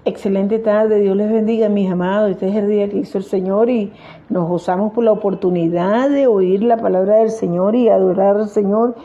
Excelente tarde, Dios les bendiga, mis amados. Este es el día que hizo el Señor y nos gozamos por la oportunidad de oír la palabra del Señor y adorar al Señor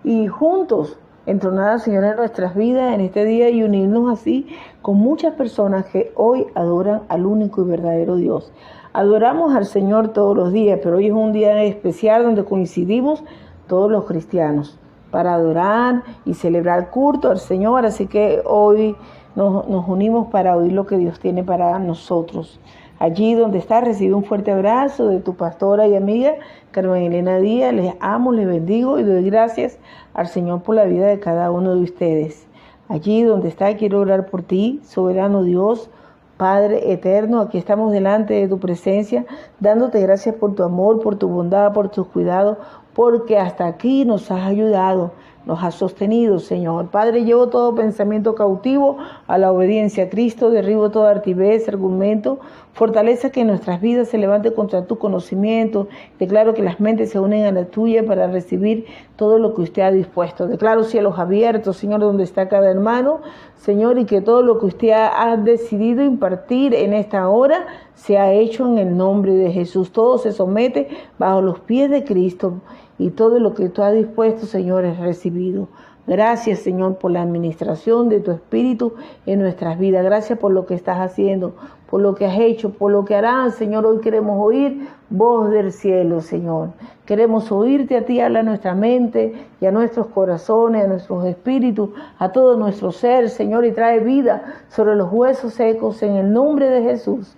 y juntos entronar al Señor en nuestras vidas en este día y unirnos así con muchas personas que hoy adoran al único y verdadero Dios. Adoramos al Señor todos los días, pero hoy es un día especial donde coincidimos todos los cristianos para adorar y celebrar culto al Señor, así que hoy nos unimos para oír lo que Dios tiene para nosotros. Allí donde estás, recibe un fuerte abrazo de tu pastora y amiga Carmen Elena Díaz. Les amo, les bendigo y doy gracias al Señor por la vida de cada uno de ustedes. Allí donde estás, quiero orar por ti, soberano Dios, Padre eterno. Aquí estamos delante de tu presencia, dándote gracias por tu amor, por tu bondad, por tus cuidados, porque hasta aquí nos has ayudado, nos has sostenido, Señor. Padre, llevo todo pensamiento cautivo a la obediencia a Cristo, derribo toda altivez, argumento, fortaleza que en nuestras vidas se levante contra tu conocimiento. Declaro que las mentes se unen a la tuya para recibir todo lo que usted ha dispuesto. Declaro cielos abiertos, Señor, donde está cada hermano, Señor, y que todo lo que usted ha decidido impartir en esta hora se ha hecho en el nombre de Jesús. Todo se somete bajo los pies de Cristo y todo lo que tú has dispuesto, Señor, es recibido. Gracias, Señor, por la administración de tu Espíritu en nuestras vidas. Gracias por lo que estás haciendo, por lo que has hecho, por lo que harás, Señor. Hoy queremos oír voz del cielo, Señor. Queremos oírte a ti, habla a nuestra mente y a nuestros corazones, a nuestros espíritus, a todo nuestro ser, Señor, y trae vida sobre los huesos secos en el nombre de Jesús.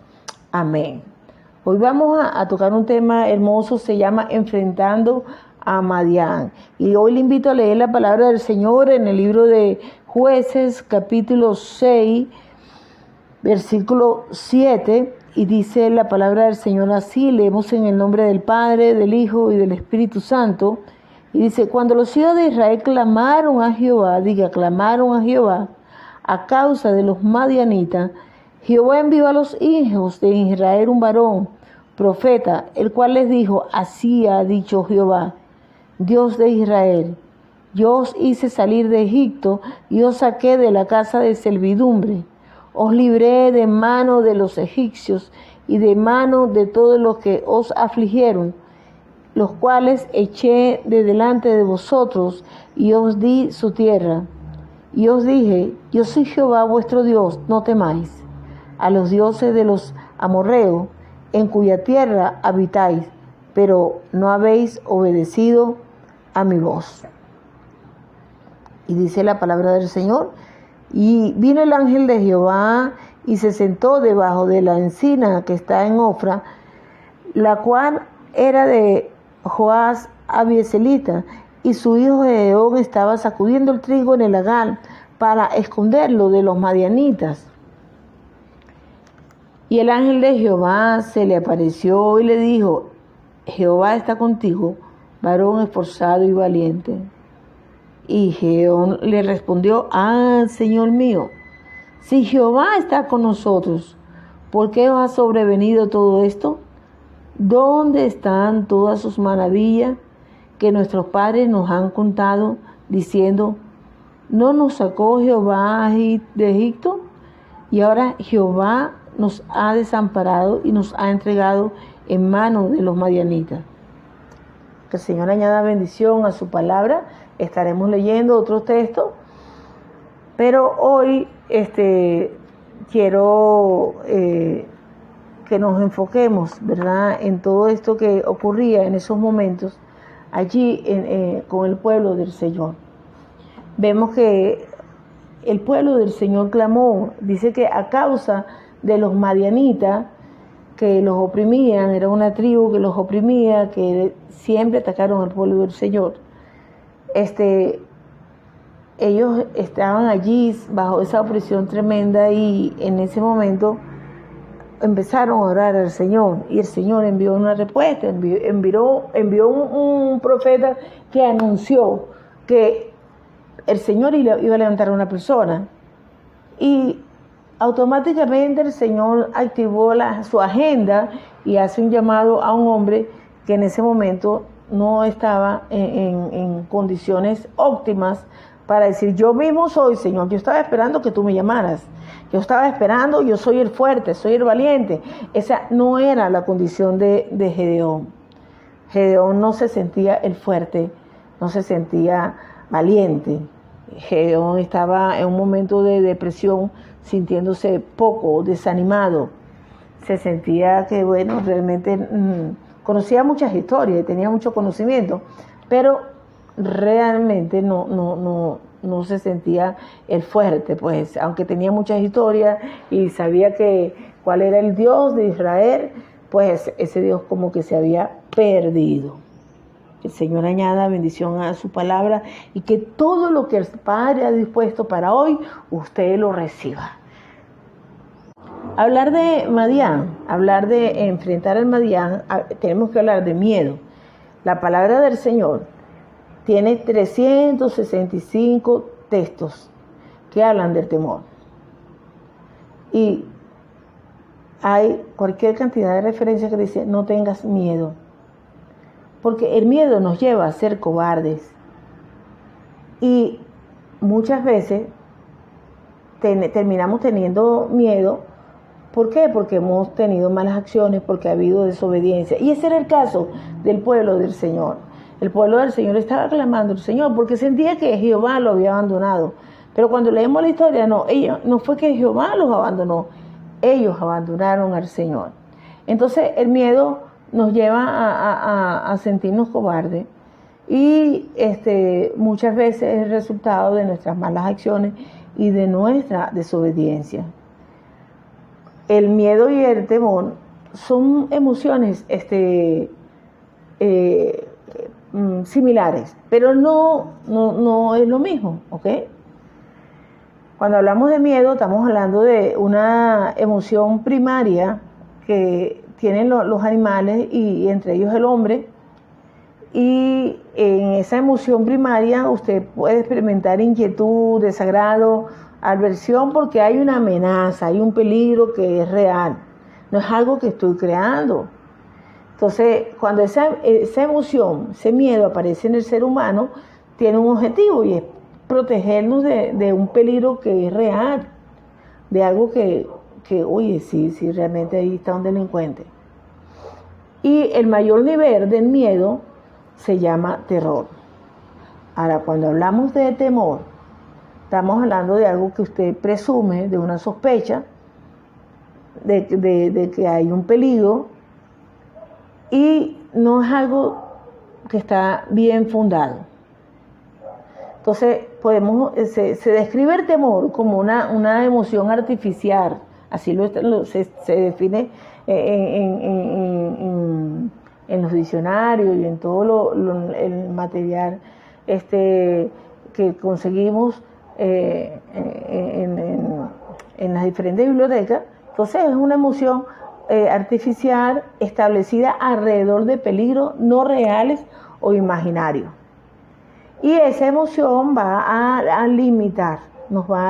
Amén. Hoy vamos a tocar un tema hermoso, se llama Enfrentando a Madián. Y hoy le invito a leer la palabra del Señor en el libro de Jueces, capítulo 6, versículo 7, y dice la palabra del Señor así, leemos en el nombre del Padre, del Hijo y del Espíritu Santo, y dice, cuando los hijos de Israel clamaron a Jehová, clamaron a Jehová a causa de los madianitas, Jehová envió a los hijos de Israel un varón, profeta, el cual les dijo, así ha dicho Jehová, Dios de Israel, yo os hice salir de Egipto y os saqué de la casa de servidumbre, os libré de mano de los egipcios y de mano de todos los que os afligieron, los cuales eché de delante de vosotros y os di su tierra. Y os dije, yo soy Jehová vuestro Dios, no temáis a los dioses de los amorreos, en cuya tierra habitáis, pero no habéis obedecido a mi voz. Y dice la palabra del Señor, y vino el ángel de Jehová y se sentó debajo de la encina que está en Ofra, la cual era de Joás Abieselita, y su hijo Gedeón estaba sacudiendo el trigo en el lagar para esconderlo de los madianitas. Y el ángel de Jehová se le apareció y le dijo, Jehová está contigo, varón esforzado y valiente. Y Gedeón le respondió, Señor mío, si Jehová está con nosotros, ¿por qué os ha sobrevenido todo esto? ¿Dónde están todas sus maravillas que nuestros padres nos han contado, diciendo, ¿no nos sacó Jehová de Egipto? Y ahora Jehová nos ha desamparado y nos ha entregado en manos de los madianitas. Que el Señor añada bendición a su palabra. Estaremos leyendo otros textos, pero hoy quiero que nos enfoquemos, ¿verdad?, en todo esto que ocurría en esos momentos allí con el pueblo del Señor. Vemos que el pueblo del Señor clamó, dice que a causa de los madianitas que los oprimían, era una tribu que los oprimía, que siempre atacaron al pueblo del Señor. Ellos estaban allí bajo esa opresión tremenda y en ese momento empezaron a orar al Señor y el Señor envió una respuesta, envió un profeta que anunció que el Señor iba a levantar a una persona y automáticamente el Señor activó su agenda y hace un llamado a un hombre que en ese momento no estaba en condiciones óptimas para decir, yo mismo soy, Señor, yo estaba esperando que tú me llamaras. Yo estaba esperando, yo soy el fuerte, soy el valiente. Esa no era la condición de Gedeón. Gedeón no se sentía el fuerte, no se sentía valiente. Gedeón estaba en un momento de depresión, sintiéndose poco, desanimado. Se sentía que, bueno, realmente conocía muchas historias y tenía mucho conocimiento, pero realmente no se sentía el fuerte, pues, aunque tenía muchas historias y sabía cuál era el Dios de Israel, pues ese Dios como que se había perdido. El Señor añada bendición a su palabra y que todo lo que el Padre ha dispuesto para hoy, usted lo reciba. Hablar de Madián, hablar de enfrentar al Madián, tenemos que hablar de miedo. La palabra del Señor tiene 365 textos que hablan del temor. Y hay cualquier cantidad de referencias que dice, no tengas miedo. Porque el miedo nos lleva a ser cobardes. Y muchas veces terminamos teniendo miedo. ¿Por qué? Porque hemos tenido malas acciones, porque ha habido desobediencia. Y ese era el caso del pueblo del Señor. El pueblo del Señor estaba clamando al Señor porque sentía que Jehová lo había abandonado. Pero cuando leemos la historia, no fue que Jehová los abandonó. Ellos abandonaron al Señor. Entonces el miedo nos lleva a sentirnos cobardes. Y muchas veces es el resultado de nuestras malas acciones y de nuestra desobediencia. El miedo y el temor son emociones similares, pero no es lo mismo, ¿ok? Cuando hablamos de miedo, estamos hablando de una emoción primaria que tienen los animales y entre ellos el hombre. Y en esa emoción primaria usted puede experimentar inquietud, desagrado, aversión, porque hay una amenaza, hay un peligro que es real. No es algo que estoy creando. Entonces, cuando esa emoción, ese miedo aparece en el ser humano, tiene un objetivo y es protegernos de un peligro que es real, de algo que oye, sí, realmente ahí está un delincuente. Y el mayor nivel del miedo se llama terror. Ahora, cuando hablamos de temor, estamos hablando de algo que usted presume, de una sospecha, de que hay un peligro, y no es algo que está bien fundado. Entonces, se describe el temor como una emoción artificial, así se define en los diccionarios y en todo el material que conseguimos en las diferentes bibliotecas. Entonces es una emoción artificial establecida alrededor de peligros no reales o imaginarios. Y esa emoción nos va a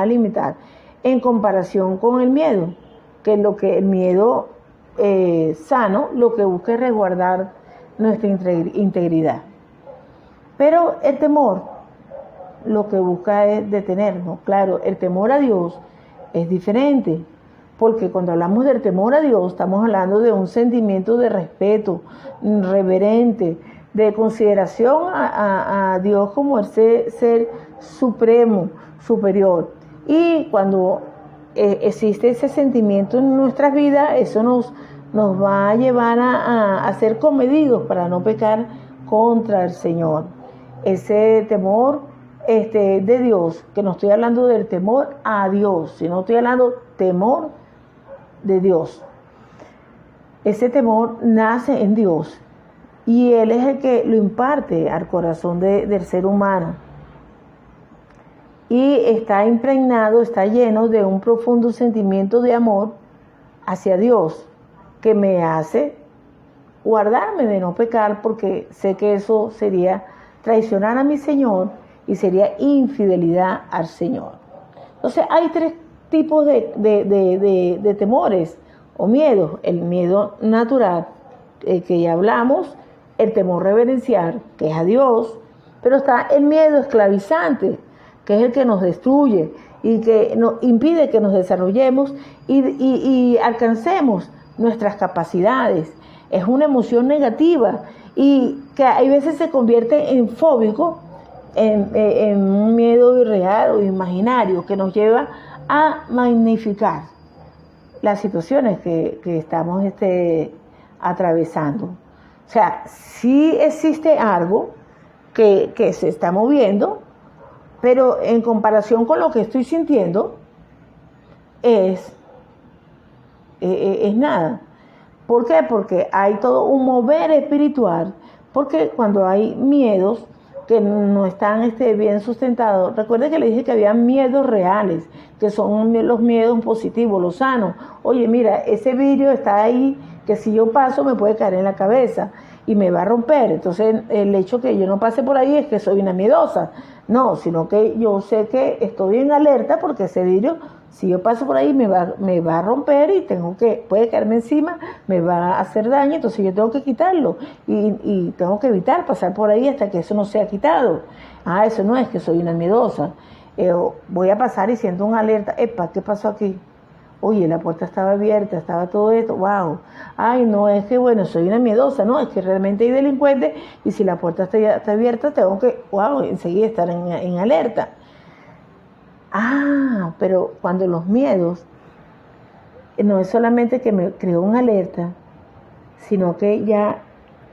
limitar en comparación con el miedo, que es lo que el miedo sano lo que busca es resguardar nuestra integridad. Pero el temor lo que busca es detenernos. Claro, el temor a Dios es diferente, porque cuando hablamos del temor a Dios estamos hablando de un sentimiento de respeto reverente, de consideración a Dios como el ser supremo, superior. Y cuando existe ese sentimiento en nuestras vidas, eso nos va a llevar a ser comedidos para no pecar contra el Señor. Ese temor de Dios, que no estoy hablando del temor a Dios, sino estoy hablando temor de Dios. Ese temor nace en Dios y Él es el que lo imparte al corazón del ser humano. Y está impregnado, está lleno de un profundo sentimiento de amor hacia Dios, que me hace guardarme de no pecar, porque sé que eso sería traicionar a mi Señor y sería infidelidad al Señor. Entonces hay tres tipos de temores o miedos. El miedo natural, que ya hablamos, el temor reverencial, que es a Dios, pero está el miedo esclavizante, que es el que nos destruye y que nos impide que nos desarrollemos y alcancemos nuestras capacidades. Es una emoción negativa y que hay veces se convierte en fóbico, en un miedo irreal o imaginario que nos lleva a magnificar las situaciones que estamos atravesando. O sea, sí existe algo que se está moviendo, pero en comparación con lo que estoy sintiendo, es nada. ¿Por qué? Porque hay todo un mover espiritual, porque cuando hay miedos que no están bien sustentados, recuerde que le dije que había miedos reales, que son los miedos positivos, los sanos. Oye, mira, ese vidrio está ahí, que si yo paso me puede caer en la cabeza y me va a romper. Entonces el hecho que yo no pase por ahí es que soy una miedosa. No, sino que yo sé que estoy en alerta porque ese vidrio, si yo paso por ahí, me va a romper y puede caerme encima, me va a hacer daño, entonces yo tengo que quitarlo y tengo que evitar pasar por ahí hasta que eso no sea quitado. Eso no es que soy una miedosa. Voy a pasar y siento una alerta. Epa, ¿qué pasó aquí? Oye, la puerta estaba abierta, estaba todo esto, wow. Ay, no es que, bueno, soy una miedosa, no, es que realmente hay delincuentes y si la puerta está abierta, tengo que, wow, enseguida estar en alerta. Pero cuando los miedos, no es solamente que me creó una alerta, sino que ya,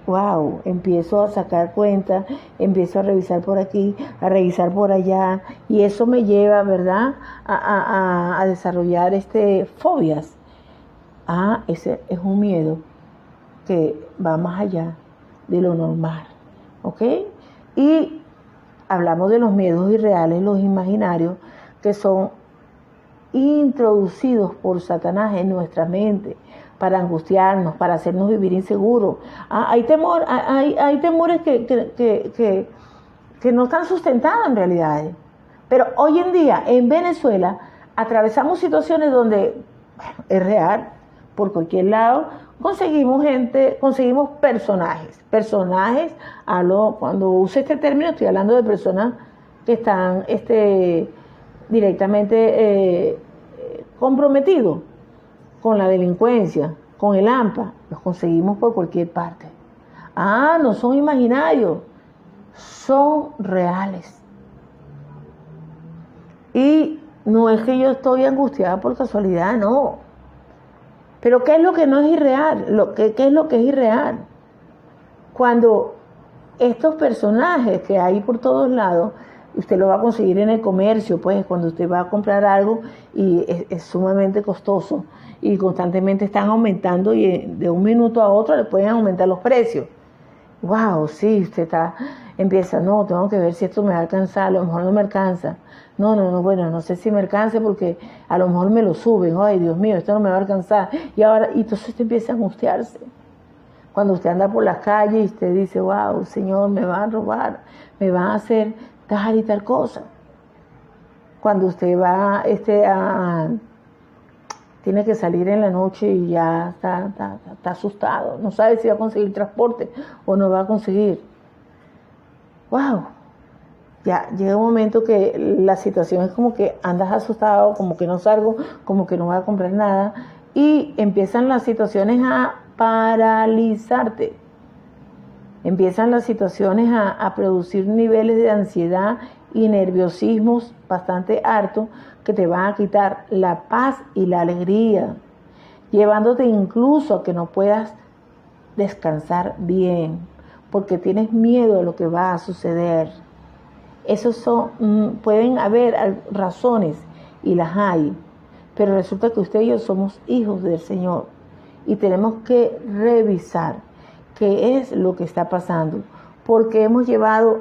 wow, empiezo a sacar cuenta, empiezo a revisar por aquí, a revisar por allá, y eso me lleva, ¿verdad?, a desarrollar fobias. Ese es un miedo que va más allá de lo normal, ¿ok? Y hablamos de los miedos irreales, los imaginarios, que son introducidos por Satanás en nuestra mente para angustiarnos, para hacernos vivir inseguros. Hay temores que no están sustentados en realidad. Pero hoy en día, en Venezuela, atravesamos situaciones donde es real, por cualquier lado, conseguimos personajes. Cuando use este término, estoy hablando de personas que están directamente comprometidos con la delincuencia, con el AMPA. Los conseguimos por cualquier parte. No son imaginarios, son reales. Y no es que yo estoy angustiada por casualidad, no. Pero ¿qué es lo que no es irreal? ¿Qué es lo que es irreal? Cuando estos personajes que hay por todos lados, usted lo va a conseguir en el comercio, pues cuando usted va a comprar algo y es sumamente costoso y constantemente están aumentando y de un minuto a otro le pueden aumentar los precios. Wow, sí, usted empieza, no, tengo que ver si esto me va a alcanzar, a lo mejor no me alcanza. No, bueno, no sé si me alcance porque a lo mejor me lo suben. Ay, Dios mío, esto no me va a alcanzar. Y entonces usted empieza a angustiarse. Cuando usted anda por las calles y usted dice, wow, Señor, me van a robar, me van a hacer tal y tal cosa. Cuando usted va, tiene que salir en la noche y ya está asustado, no sabe si va a conseguir transporte o no va a conseguir. Wow, ya llega un momento que la situación es como que andas asustado, como que no salgo, como que no voy a comprar nada y empiezan las situaciones a paralizarte. Empiezan las situaciones a producir niveles de ansiedad y nerviosismos bastante altos que te van a quitar la paz y la alegría, llevándote incluso a que no puedas descansar bien, porque tienes miedo de lo que va a suceder. Pueden haber razones, y las hay, pero resulta que usted y yo somos hijos del Señor, y tenemos que revisar qué es lo que está pasando, porque hemos llegado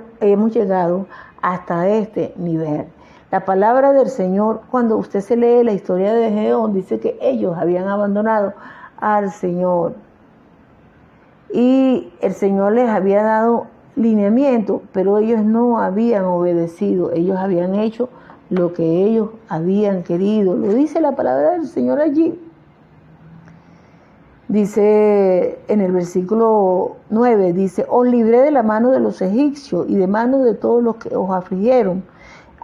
hasta este nivel. La palabra del Señor, cuando usted se lee la historia de Gedeón, dice que ellos habían abandonado al Señor. Y el Señor les había dado lineamiento, pero ellos no habían obedecido. Ellos habían hecho lo que ellos habían querido. Lo dice la palabra del Señor allí. Dice en el versículo 9, dice, os libré de la mano de los egipcios y de mano de todos los que os afligieron.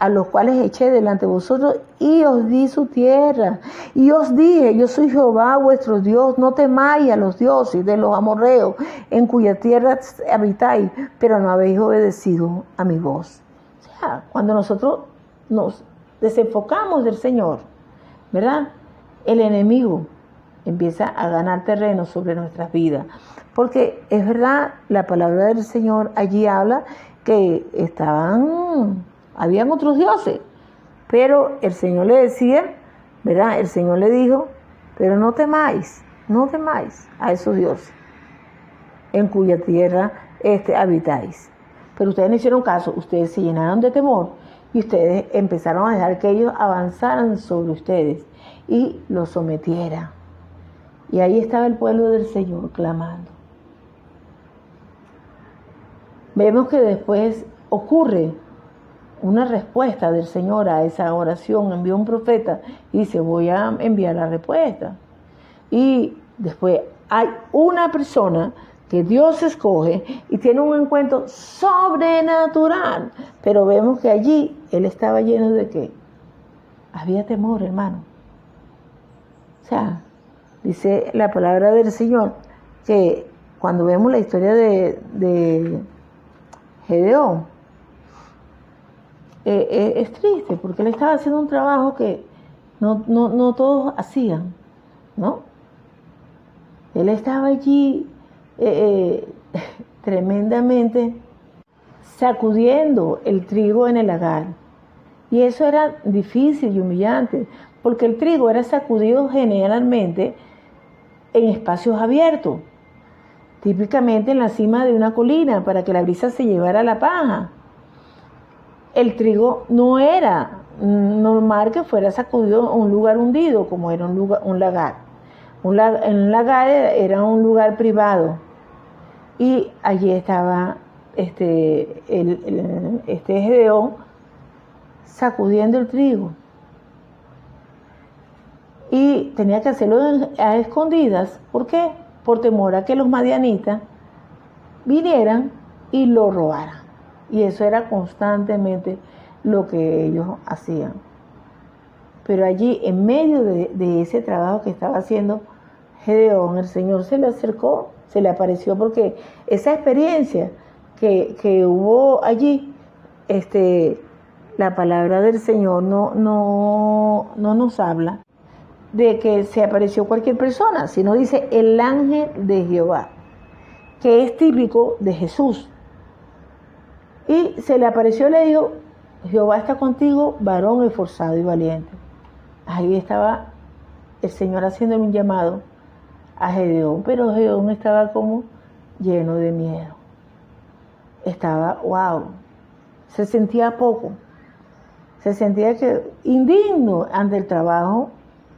a los cuales eché delante de vosotros, y os di su tierra. Y os dije, yo soy Jehová vuestro Dios, no temáis a los dioses de los amorreos, en cuya tierra habitáis, pero no habéis obedecido a mi voz. O sea, cuando nosotros nos desenfocamos del Señor, ¿verdad? El enemigo empieza a ganar terreno sobre nuestras vidas. Porque es verdad, la palabra del Señor allí habla que habían otros dioses, pero el Señor le decía, ¿verdad? El Señor le dijo, pero no temáis a esos dioses en cuya tierra habitáis. Pero ustedes no hicieron caso, ustedes se llenaron de temor y ustedes empezaron a dejar que ellos avanzaran sobre ustedes y los sometieran. Y ahí estaba el pueblo del Señor clamando. Vemos que después ocurre una respuesta del Señor a esa oración. Envió un profeta y dice, voy a enviar la respuesta. Y después hay una persona que Dios escoge y tiene un encuentro sobrenatural. Pero vemos que allí él estaba lleno de ¿qué? Había temor, hermano. O sea, dice la palabra del Señor que cuando vemos la historia de Gedeón, es triste porque él estaba haciendo un trabajo que no todos hacían, ¿no? Él estaba allí tremendamente sacudiendo el trigo en el lagar. Y eso era difícil y humillante, porque el trigo era sacudido generalmente en espacios abiertos, típicamente en la cima de una colina, para que la brisa se llevara la paja. El trigo no era normal que fuera sacudido a un lugar hundido, como era un lagar. Un lagar era un lugar privado. Y allí estaba Gedeón sacudiendo el trigo. Y tenía que hacerlo a escondidas. ¿Por qué? Por temor a que los madianitas vinieran y lo robaran. Y eso era constantemente lo que ellos hacían. Pero allí, en medio de ese trabajo que estaba haciendo Gedeón, el Señor se le acercó, se le apareció, porque esa experiencia que hubo allí, la palabra del Señor no nos habla de que se apareció cualquier persona, sino dice el ángel de Jehová, que es típico de Jesús. Y se le apareció y le dijo, Jehová está contigo, varón esforzado y valiente. Ahí estaba el Señor haciendo un llamado a Gedeón, pero Gedeón estaba como lleno de miedo. Estaba, se sentía poco, se sentía indigno ante el trabajo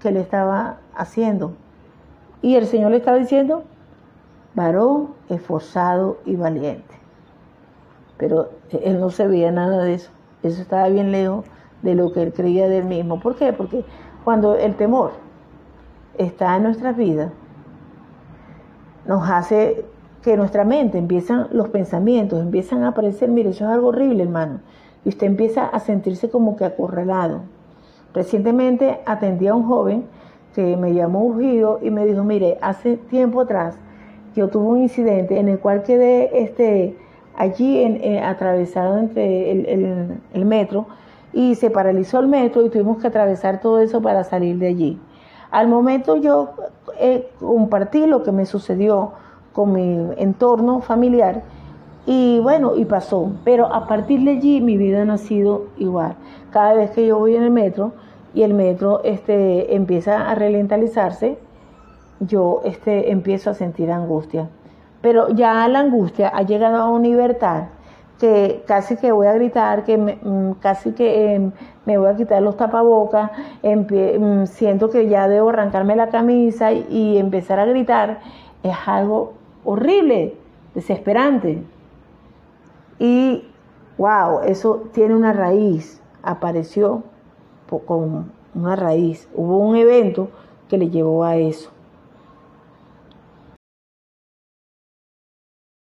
que le estaba haciendo. Y el Señor le estaba diciendo, varón esforzado y valiente. Pero él no se veía nada de eso. Eso estaba bien lejos de lo que él creía de él mismo. ¿Por qué? Porque cuando el temor está en nuestras vidas, nos hace que nuestra mente los pensamientos empiezan a aparecer. Mire, eso es algo horrible, hermano. Y usted empieza a sentirse como que acorralado. Recientemente atendí a un joven que me llamó urgido y me dijo, mire, hace tiempo atrás yo tuve un incidente en el cual quedé allí atravesado entre el metro, y se paralizó el metro y tuvimos que atravesar todo eso para salir de allí. Al momento yo compartí lo que me sucedió con mi entorno familiar y bueno, y pasó. Pero a partir de allí mi vida no ha sido igual. Cada vez que yo voy en el metro y el metro empieza a ralentizarse, yo empiezo a sentir angustia. Pero ya la angustia ha llegado a una libertad que casi que voy a gritar, casi que me voy a quitar los tapabocas, siento que ya debo arrancarme la camisa y empezar a gritar. Es algo horrible, desesperante. Y eso tiene una raíz, apareció con una raíz. Hubo un evento que le llevó a eso.